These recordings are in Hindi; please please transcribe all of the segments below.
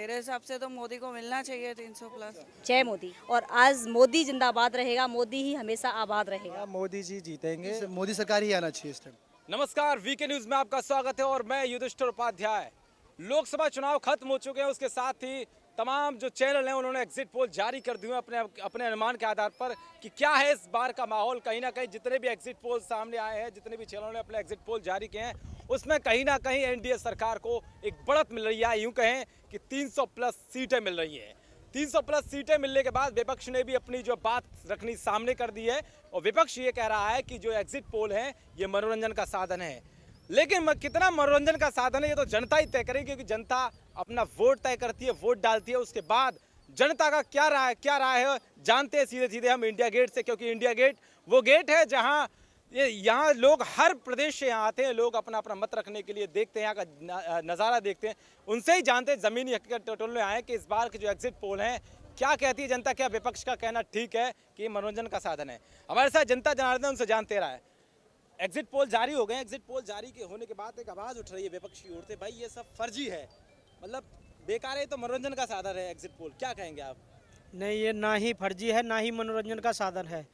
मेरे हिसाब से तो मोदी को मिलना चाहिए 300 प्लस। जय मोदी। और आज मोदी जिंदाबाद रहेगा, मोदी ही हमेशा आबाद रहेगा। हाँ, मोदी जी जीतेंगे, मोदी सरकार ही आना चाहिए इस टाइम। नमस्कार, वीके न्यूज में आपका स्वागत है और मैं युधिष्ठिर उपाध्याय। लोकसभा चुनाव खत्म हो चुके हैं, उसके साथ ही तमाम जो चैनल हैं उन्होंने एग्जिट पोल जारी कर दिए हैं अपने अपने अनुमान के आधार पर कि क्या है इस बार का माहौल। कहीं ना कहीं जितने भी एग्जिट पोल सामने आए हैं, जितने भी चैनलों ने अपने एग्जिट पोल जारी किए हैं, उसमें कहीं ना कहीं एनडीए सरकार को एक बढ़त मिल रही है। यूं कहें कि 300 प्लस सीटें मिल रही हैं। 300 प्लस सीटें मिलने के बाद विपक्ष ने भी अपनी जो बात रखनी सामने कर दी है और विपक्ष ये कह रहा है कि जो एग्जिट पोल है ये मनोरंजन का साधन है। लेकिन कितना मनोरंजन का साधन है ये तो जनता ही तय करेगी, क्योंकि जनता अपना वोट तय करती है, वोट डालती है। उसके बाद जनता का क्या राय है जानते हैं सीधे सीधे हम इंडिया गेट से, क्योंकि इंडिया गेट वो गेट है जहां यहाँ लोग हर प्रदेश से यहाँ आते हैं, लोग अपना अपना मत रखने के लिए देखते हैं, यहाँ का नज़ारा देखते हैं। उनसे ही जानते हैं ज़मीनी हकीकत टटोलने आए कि इस बार के जो एग्जिट पोल हैं क्या कहती है जनता, क्या विपक्ष का कहना ठीक है कि ये मनोरंजन का साधन है। हमारे साथ जनता जनार्दन उनसे जानते रहा है। एग्जिट पोल जारी हो गए, एग्जिट पोल जारी के होने के बाद एक आवाज़ उठ रही है विपक्ष की ओर से, भाई ये सब फर्जी है, मतलब बेकार है, तो मनोरंजन का साधन है एग्जिट पोल। क्या कहेंगे आप? नहीं, ये ना ही फर्जी है ना ही मनोरंजन का साधन है।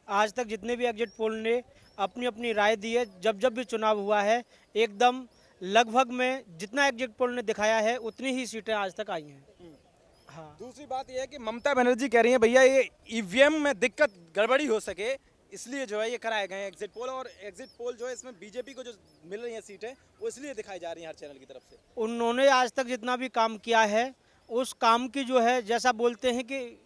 आज तक जितने भी एग्जिट पोल ने अपनी अपनी राय दी है, जब जब भी चुनाव हुआ है, एकदम लगभग में जितना एग्जिट पोल ने दिखाया है उतनी ही सीटें आज तक आई हैं। हाँ, दूसरी बात यह है कि ममता बनर्जी कह रही है भैया ये ईवीएम में दिक्कत गड़बड़ी हो सके इसलिए जो है ये कराए गए एग्जिट पोल, और एग्जिट पोल जो है इसमें बीजेपी को जो मिल रही है सीटें वो इसलिए दिखाई जा रही हैं हर चैनल की तरफ से। उन्होंने आज तक जितना भी काम किया है उस काम की जो है, जैसा बोलते हैं कि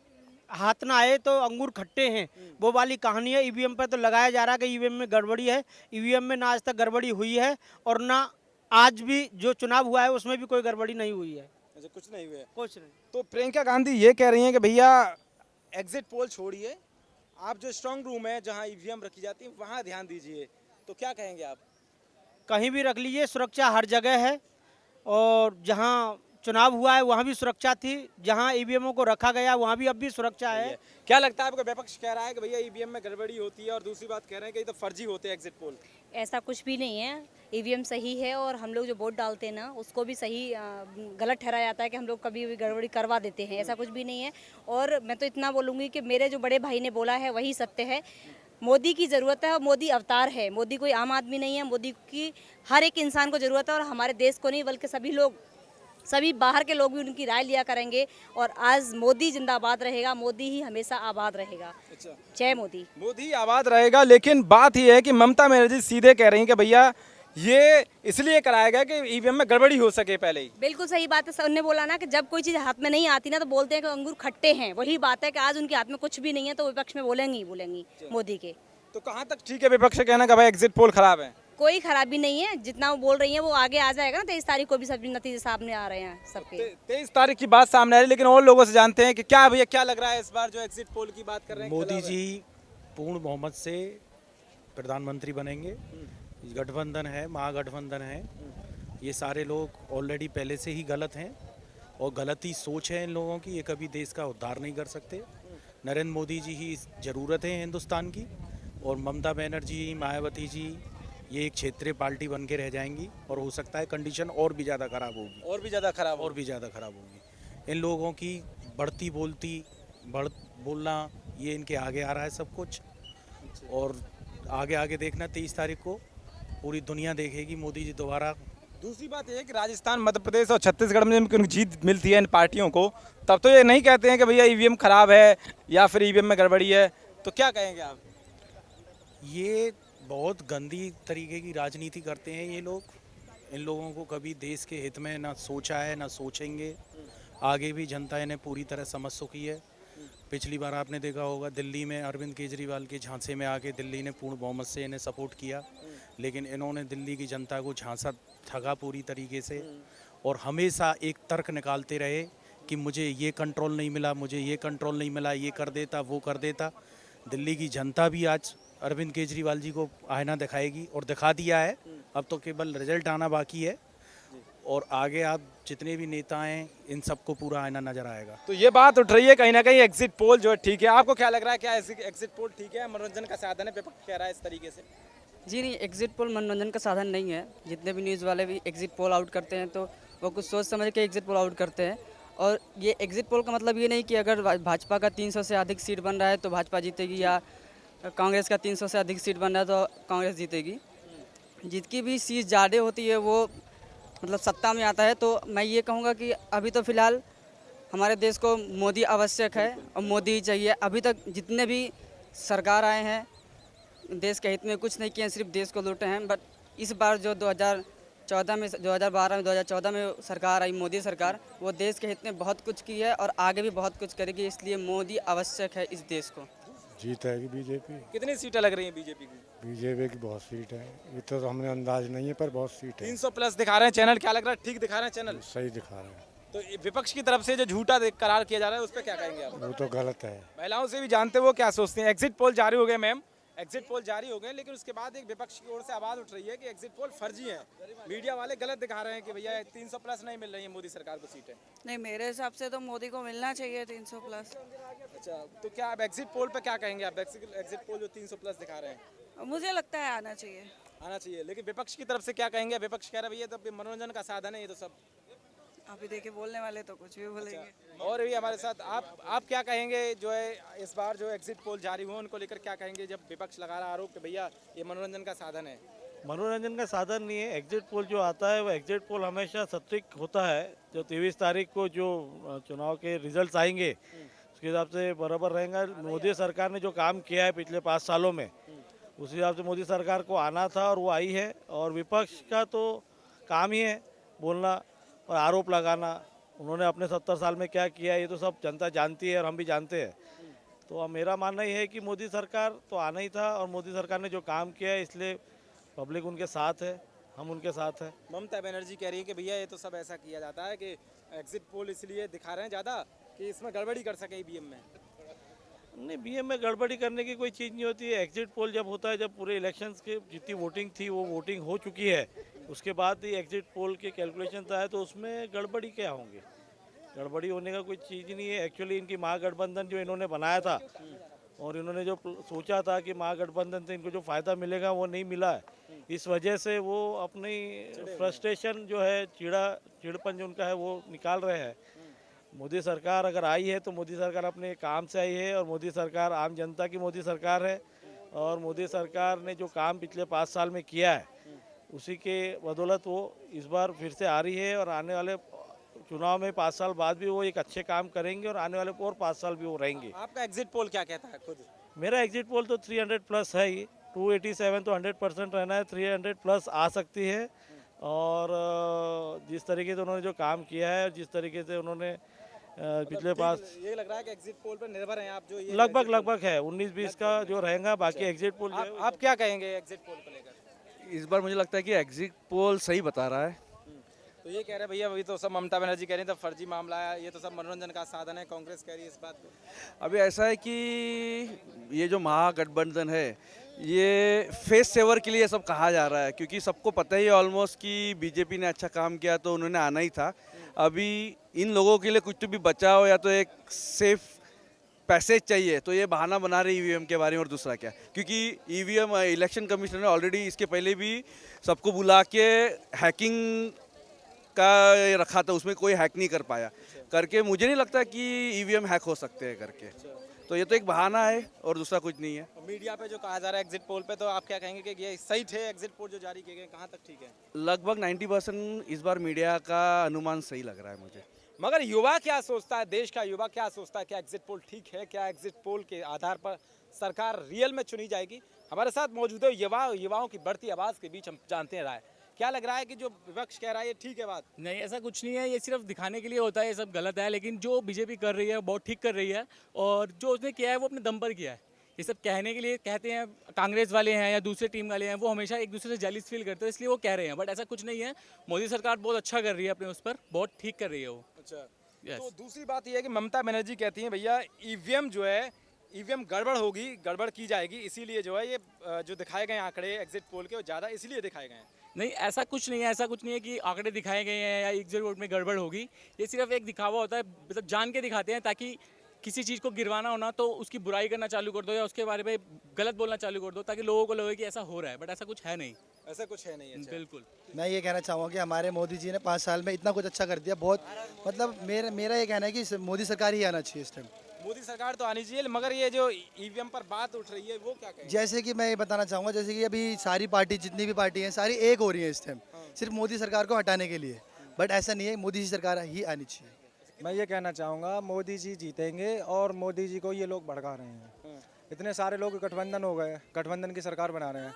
हाथ ना आए तो अंगूर खट्टे हैं, वो वाली कहानी है। ईवीएम पर तो लगाया जा रहा है कि ईवीएम में गड़बड़ी है। ईवीएम में ना आज तक गड़बड़ी हुई है और ना आज भी जो चुनाव हुआ है उसमें भी कोई गड़बड़ी नहीं हुई है। अच्छा, कुछ नहीं हुआ है। कुछ नहीं। तो प्रियंका गांधी ये कह रही हैं कि भैया एग्जिट पोल छोड़िए, आप जो स्ट्रांग रूम है जहां ईवीएम रखी जाती है वहां ध्यान दीजिए। तो क्या कहेंगे आप? कहीं भी रख लीजिए, सुरक्षा हर जगह है और जहां चुनाव हुआ है वहां भी सुरक्षा थी, जहां ईवीएमओ को रखा गया वहां भी अब भी सुरक्षा है। क्या लगता है आपको? विपक्ष कह रहा है कि भैया ईवीएम में गड़बड़ी होती है और दूसरी बात कह रहे हैं कि ये तो फर्जी होते हैं एग्जिट पोल। ऐसा कुछ भी नहीं है, ईवीएम सही है और हम लोग जो वोट डालते हैं ना उसको भी सही गलत ठहराया जाता है कि हम लोग कभी भी गड़बड़ी करवा देते हैं। ऐसा कुछ भी नहीं है। और मैं तो इतना बोलूँगी कि मेरे जो बड़े भाई ने बोला है वही सत्य है। मोदी की ज़रूरत है और मोदी अवतार है। मोदी कोई आम आदमी नहीं है, मोदी की हर एक इंसान को ज़रूरत है और हमारे देश को नहीं बल्कि सभी लोग, सभी बाहर के लोग भी उनकी राय लिया करेंगे। और आज मोदी जिंदाबाद रहेगा, मोदी ही हमेशा आबाद रहेगा। अच्छा, जय मोदी। मोदी आबाद रहेगा। लेकिन बात यह है कि ममता बनर्जी सीधे कह रही हैं कि भैया ये इसलिए कराया गया कि ईवीएम में गड़बड़ी हो सके पहले ही। बिल्कुल सही बात है। सर ने बोला ना कि जब कोई चीज़ हाथ में नहीं आती ना तो बोलते हैं कि अंगूर खट्टे हैं। वही बात है कि आज उनके हाथ में कुछ भी नहीं है तो विपक्ष में बोलेंगी मोदी के। तो कहाँ तक ठीक है विपक्ष का कहना कि भाई एग्जिट पोल खराब है? कोई खराबी नहीं है, जितना वो बोल रही है वो आगे आ जाएगा ना। 23 तारीख को भी सभी नतीजे सामने आ रहे हैं सबके। 23 तारीख की बात सामने आ रही है, लेकिन और लोगों से जानते हैं कि क्या भैया क्या लग रहा है इस बार जो एग्जिट पोल की बात कर रहे हैं? मोदी जी पूर्ण बहुमत से प्रधानमंत्री बनेंगे। गठबंधन है, महागठबंधन है, ये सारे लोग ऑलरेडी पहले से ही गलत हैं और गलत ही सोच है इन लोगों की। ये कभी देश का उद्धार नहीं कर सकते। नरेंद्र मोदी जी ही ज़रूरत है हिंदुस्तान की, और ममता बनर्जी, मायावती जी ये एक क्षेत्रीय पार्टी बन के रह जाएंगी और हो सकता है कंडीशन और भी ज़्यादा ख़राब होगी, और भी ज़्यादा खराब और भी ज़्यादा ख़राब होगी। इन लोगों की बढ़ती बोलना ये इनके आगे आ रहा है सब कुछ। और आगे आगे देखना 23 तारीख को पूरी दुनिया देखेगी मोदी जी दोबारा। दूसरी बात यह है कि राजस्थान, मध्य प्रदेश और छत्तीसगढ़ में जब उनको जीत मिलती है इन पार्टियों को, तब तो ये नहीं कहते हैं कि भैया ईवीएम खराब है या फिर ईवीएम में गड़बड़ी है। तो क्या कहेंगे आप? ये बहुत गंदी तरीके की राजनीति करते हैं ये लोग। इन लोगों को कभी देश के हित में ना सोचा है ना सोचेंगे। आगे भी जनता इन्हें पूरी तरह समझ चुकी है। पिछली बार आपने देखा होगा दिल्ली में अरविंद केजरीवाल के झांसे में आके दिल्ली ने पूर्ण बहुमत से इन्हें सपोर्ट किया, लेकिन इन्होंने दिल्ली की जनता को झांसा ठगा पूरी तरीके से और हमेशा एक तर्क निकालते रहे कि मुझे ये कंट्रोल नहीं मिला, मुझे ये कंट्रोल नहीं मिला, ये कर देता वो कर देता। दिल्ली की जनता भी आज अरविंद केजरीवाल जी को आईना दिखाएगी और दिखा दिया है। अब तो केवल रिजल्ट आना बाकी है और आगे आप जितने भी नेता हैं इन सबको पूरा आईना नजर आएगा। तो ये बात उठ रही है कहीं ना कहीं एग्जिट पोल जो है ठीक है। आपको क्या लग रहा है, क्या एग्जिट पोल ठीक है, मनोरंजन का साधन है? विपक्ष कह रहा है इस तरीके से। जी नहीं, एग्जिट पोल मनोरंजन का साधन नहीं है। जितने भी न्यूज़ वाले भी एग्जिट पोल आउट करते हैं तो वो कुछ सोच समझ के एग्जिट पोल आउट करते हैं। और ये एग्जिट पोल का मतलब ये नहीं कि अगर भाजपा का 300 से अधिक सीट बन रहा है तो भाजपा जीतेगी, या कांग्रेस का 300 से अधिक सीट बन रहा है तो कांग्रेस जीतेगी। जितकी भी सीट ज़्यादा होती है वो मतलब सत्ता में आता है। तो मैं ये कहूँगा कि अभी तो फ़िलहाल हमारे देश को मोदी आवश्यक है और मोदी ही चाहिए। अभी तक जितने भी सरकार आए हैं देश के हित में कुछ नहीं किए, सिर्फ देश को लूटे हैं। बट इस बार जो 2014 में 2012 में 2014 में सरकार आई मोदी सरकार, वो देश के हित में बहुत कुछ की है और आगे भी बहुत कुछ करेगी, इसलिए मोदी आवश्यक है इस देश को। जीत आएगी बीजेपी। कितनी सीटें लग रही हैं बीजेपी की? बीजेपी की बहुत सीट है, ये तो हमें अंदाज नहीं है पर बहुत सीट है। 300 प्लस दिखा रहे हैं चैनल, क्या लग रहा है ठीक दिखा रहे हैं चैनल? सही दिखा रहे हैं। तो ये विपक्ष की तरफ से जो झूठा करार किया जा रहा है उस पर क्या कहेंगे आप? वो तो गलत है। महिलाओं से भी जानते वो क्या सोचती हैं। एग्जिट पोल जारी हो गए मैम, एग्जिट पोल जारी हो गए, लेकिन उसके बाद एक विपक्ष की ओर से आवाज उठ रही है कि एग्जिट पोल फर्जी है, मीडिया वाले गलत दिखा रहे हैं कि भैया 300 प्लस नहीं मिल रही है मोदी सरकार को सीटें। नहीं, मेरे हिसाब से तो मोदी को मिलना चाहिए 300 प्लस। अच्छा, तो क्या आप एग्जिट पोल पे क्या कहेंगे आप? एग्जिट पोल जो 300 प्लस दिखा रहे हैं, मुझे लगता है आना चाहिए। आना चाहिए, लेकिन विपक्ष की तरफ से क्या कहेंगे? विपक्ष कह रहा है भैया तो मनोरंजन का साधन है ये तो सब। अभी देखिए बोलने वाले तो कुछ भी बोलेंगे। और भी हमारे साथ आप क्या कहेंगे जो है इस बार जो एग्जिट पोल जारी हुए उनको लेकर क्या कहेंगे, जब विपक्ष लगा रहा आरोप कि भैया ये मनोरंजन का साधन है? मनोरंजन का साधन नहीं है। एग्जिट पोल जो आता है वो एग्जिट पोल हमेशा सटीक होता है। जो 23 तारीख को जो चुनाव के रिजल्ट्स आएंगे उसके हिसाब से बराबर रहेगा। मोदी सरकार ने जो काम किया है पिछले 5 सालों में उस हिसाब से मोदी सरकार को आना था और वो आई है। और विपक्ष का तो काम ही है बोलना और आरोप लगाना। उन्होंने अपने 70 साल में क्या किया ये तो सब जनता जानती है और हम भी जानते हैं। तो अब मेरा मानना ये है कि मोदी सरकार तो आना ही था और मोदी सरकार ने जो काम किया है इसलिए पब्लिक उनके साथ है, हम उनके साथ हैं। ममता बनर्जी कह रही है कि भैया ये तो सब ऐसा किया जाता है कि एग्जिट पोल इसलिए दिखा रहे हैं ज़्यादा कि इसमें गड़बड़ी कर सके ईवीएम में। नहीं, बीएम में गड़बड़ी करने की कोई चीज़ नहीं होती है। एग्जिट पोल जब होता है जब पूरे इलेक्शंस के जितनी वोटिंग थी वो वोटिंग हो चुकी है, उसके बाद ही एग्जिट पोल के कैलकुलेशन आए तो उसमें गड़बड़ी क्या होंगे? गड़बड़ी होने का कोई चीज़ नहीं है। एक्चुअली इनकी महागठबंधन जो इन्होंने बनाया था और इन्होंने जो सोचा था कि महागठबंधन से इनको जो फ़ायदा मिलेगा वो नहीं मिला है। इस वजह से वो अपनी फ्रस्ट्रेशन जो है चिड़पन जो उनका है वो निकाल रहे हैं। मोदी सरकार अगर आई है तो मोदी सरकार अपने काम से आई है और मोदी सरकार आम जनता की मोदी सरकार है। और मोदी सरकार ने जो काम पिछले 5 साल में किया है उसी के बदौलत वो इस बार फिर से आ रही है और आने वाले चुनाव में 5 साल बाद भी वो एक अच्छे काम करेंगे और आने वाले और 5 साल भी वो रहेंगे। आपका एग्जिट पोल क्या कहता है खुद? मेरा एग्जिट पोल तो 300 प्लस है ही। 287 तो 100% रहना है, 300 प्लस आ सकती है। और जिस तरीके से उन्होंने जो काम किया है, जिस तरीके से उन्होंने पिछले पास ये लग रहा है कि एग्जिट पोल पर निर्भर हैं आप जो ये लगभग है 19-20 का जो रहेगा। बाकी एग्जिट पोल आप क्या कहेंगे एग्जिट पोल को लेकर? इस बार मुझे लगता है कि एग्जिट पोल सही बता रहा है। तो ये कह रहे हैं भैया अभी तो सब ममता बनर्जी कह रही है तो फर्जी मामला है, ये तो सब मनोरंजन का साधन है, कांग्रेस कह रही है इस बात को। अभी ऐसा है कि ये जो महागठबंधन है ये फेस सेवर के लिए सब कहा जा रहा है, क्योंकि सबको पता ही है ऑलमोस्ट कि बीजेपी ने अच्छा काम किया तो उन्होंने आना ही था। अभी इन लोगों के लिए कुछ तो भी बचा हो या तो एक सेफ पैसेज चाहिए तो ये बहाना बना रहे ईवीएम के बारे में। और दूसरा क्या, क्योंकि ईवीएम इलेक्शन कमीशन ने ऑलरेडी इसके पहले भी सबको बुला के हैकिंग का रखा था, उसमें कोई हैक नहीं कर पाया करके। मुझे नहीं लगता कि ईवीएम हैक हो सकते हैं करके। तो ये तो एक बहाना है और दूसरा कुछ नहीं है। मीडिया पे जो कहा जा रहा है एग्जिट पोल पे, तो आप क्या कहेंगे कि ये सही थे एग्जिट पोल जो जारी किए गए, कहाँ तक ठीक है? लगभग 90% इस बार मीडिया का अनुमान सही लग रहा है मुझे। मगर युवा क्या सोचता है, देश का युवा क्या सोचता है? क्या एग्जिट पोल ठीक है? क्या एग्जिट पोल के आधार पर सरकार रियल में चुनी जाएगी? हमारे साथ मौजूद है युवाओं की बढ़ती आवाज़ के बीच हम जानते हैं राय। क्या लग रहा है कि जो विपक्ष कह रहा है ये ठीक है बात? नहीं, ऐसा कुछ नहीं है, ये सिर्फ दिखाने के लिए होता है, ये सब गलत है। लेकिन जो बीजेपी कर रही है बहुत ठीक कर रही है और जो उसने किया है वो अपने दम पर किया है। ये सब कहने के लिए कहते हैं, कांग्रेस वाले हैं या दूसरे टीम वाले हैं, वो हमेशा एक दूसरे से जेलिस फील करते हैं इसलिए वो कह रहे हैं, बट ऐसा कुछ नहीं है। मोदी सरकार बहुत अच्छा कर रही है अपने उस पर, बहुत ठीक कर रही है वो। अच्छा, तो दूसरी बात ये है कि ममता बनर्जी कहती हैं भैया ईवीएम जो है ईवीएम गड़बड़ होगी, गड़बड़ की जाएगी, इसीलिए जो है ये जो दिखाए गए आंकड़े एग्जिट पोल के वो ज़्यादा इसलिए दिखाए गए हैं। नहीं, ऐसा कुछ नहीं है, ऐसा कुछ नहीं है कि आंकड़े दिखाए गए हैं या एग्जिट पोल में गड़बड़ होगी। ये सिर्फ एक दिखावा होता है, मतलब जान के दिखाते हैं ताकि किसी चीज़ को गिरवाना हो ना तो उसकी बुराई करना चालू कर दो या उसके बारे में गलत बोलना चालू कर दो ताकि लोगों को लगे कि ऐसा हो रहा है, बट ऐसा कुछ है नहीं। ऐसा कुछ है नहीं। अच्छा। बिल्कुल। मैं ये कहना चाहूँगा कि हमारे मोदी जी ने 5 साल में इतना कुछ अच्छा कर दिया, बहुत मतलब मेरा ये कहना है कि मोदी सरकार ही आना चाहिए इस टाइम। मोदी सरकार तो आनी चाहिए, मगर ये जो ईवीएम पर बात उठ रही है वो क्या कहें? जैसे कि मैं ये बताना चाहूँगा, जैसे कि अभी सारी पार्टी जितनी भी पार्टी हैं सारी एक हो रही हैं इस टाइम, सिर्फ मोदी सरकार को हटाने के लिए, बट ऐसा नहीं है, मोदी जी सरकार ही आनी चाहिए। मैं ये कहना चाहूँगा मोदी जी जीतेंगे और मोदी जी को ये लोग भड़का रहे हैं। इतने सारे लोग गठबंधन हो गए, गठबंधन की सरकार बना रहे हैं।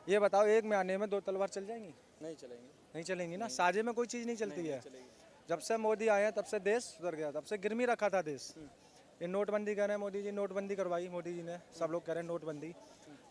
ये बताओ एक में आने में 2 तलवार चल जाएंगी? नहीं चलेंगे। नहीं चलेंगी ना, साझे में कोई चीज़ नहीं चलती है। जब से मोदी आए हैं तब से देश सुधर गया, तब से गिरमी रखा था देश। ये नोटबंदी कर रहे हैं मोदी जी, नोटबंदी करवाई मोदी जी ने, सब लोग कह रहे हैं नोटबंदी।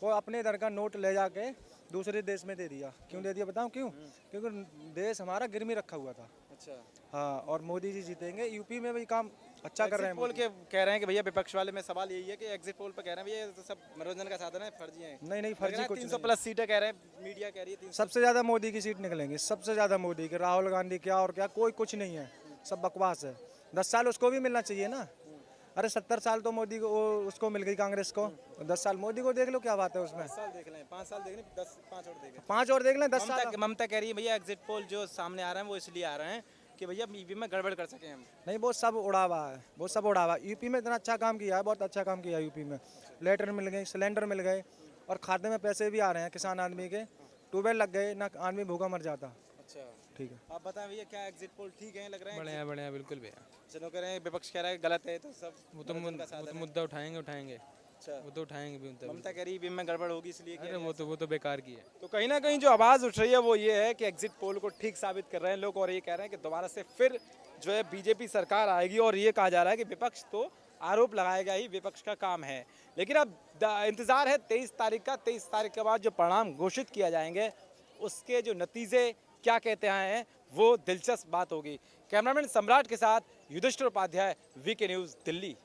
वो अपने इधर का नोट ले जाके दूसरे देश में दे दिया। क्यों दे दिया बताऊँ क्यों? क्योंकि देश हमारा गिरमी रखा हुआ था। अच्छा। हाँ, और मोदी जी जीतेंगे। यूपी में भी काम अच्छा कर रहे हैं। पोल के कह रहे हैं कि भैया, विपक्ष वाले में सवाल यही है कि एग्जिट पोल पर कह रहे हैं भैया ये तो सब मनोरंजन का साधन है, फर्जी है। नहीं फर्जी कुछ 300 प्लस सीटें कह रहे हैं, मीडिया कह रही है 300। सबसे ज़्यादा मोदी की सीट निकलेंगी, सबसे ज़्यादा मोदी की। राहुल गांधी क्या और क्या, कोई कुछ नहीं है, सब बकवास है। 10 साल उसको भी मिलना चाहिए ना। अरे 70 साल तो मोदी को उसको मिल गई कांग्रेस को, 10 साल मोदी को देख लो, क्या बात है उसमें। 10 साल देख लें, 5 साल देख लें, 5 और देख लें। 5 और देख लें, 10 साल। ममता कह रही है भैया एग्जिट पोल जो सामने आ रहे हैं वो इसलिए आ रहे हैं कि भैया ईवीएम में गड़बड़ कर सके हम। नहीं, वो सब उड़ावा है, वो सब उड़ावा। यूपी में इतना अच्छा काम किया है, बहुत अच्छा काम किया है यूपी में। लेटर मिल गए, सिलेंडर मिल गए और खाते में पैसे भी आ रहे हैं किसान आदमी के। ट्यूबवेल लग गए ना, आदमी भूखा मर जाता। अच्छा, ठीक है। आप बताएं भैया क्या एग्जिट पोल ठीक है, लग रहे हैं? बढ़िया बिल्कुल भैया। चलो कह रहे हैं विपक्ष कह रहा है गलत है, तो सब वो तो मुद्दा उठाएंगे। अच्छा, वो तो उठाएंगे भी मुद्दा। ममता कह रही है ईवीएम में गड़बड़ होगी इसलिए कह रहे हैं। वो तो बेकार की है। तो कहीं ना कहीं जो आवाज़ उठ रही है वो ये है कि एग्जिट पोल को ठीक साबित कर रहे हैं लोग, और ये कह रहे हैं कि दोबारा से फिर जो है बीजेपी सरकार आएगी। और ये कहा जा रहा है कि विपक्ष तो आरोप लगाएगा ही, विपक्ष का काम है। लेकिन अब इंतजार है 23 तारीख का। 23 तारीख के बाद जो परिणाम घोषित किया जाएंगे उसके जो नतीजे क्या कहते हैं वो दिलचस्प बात होगी। कैमरामैन सम्राट के साथ युधिष्ठिर उपाध्याय, वीके न्यूज़, दिल्ली।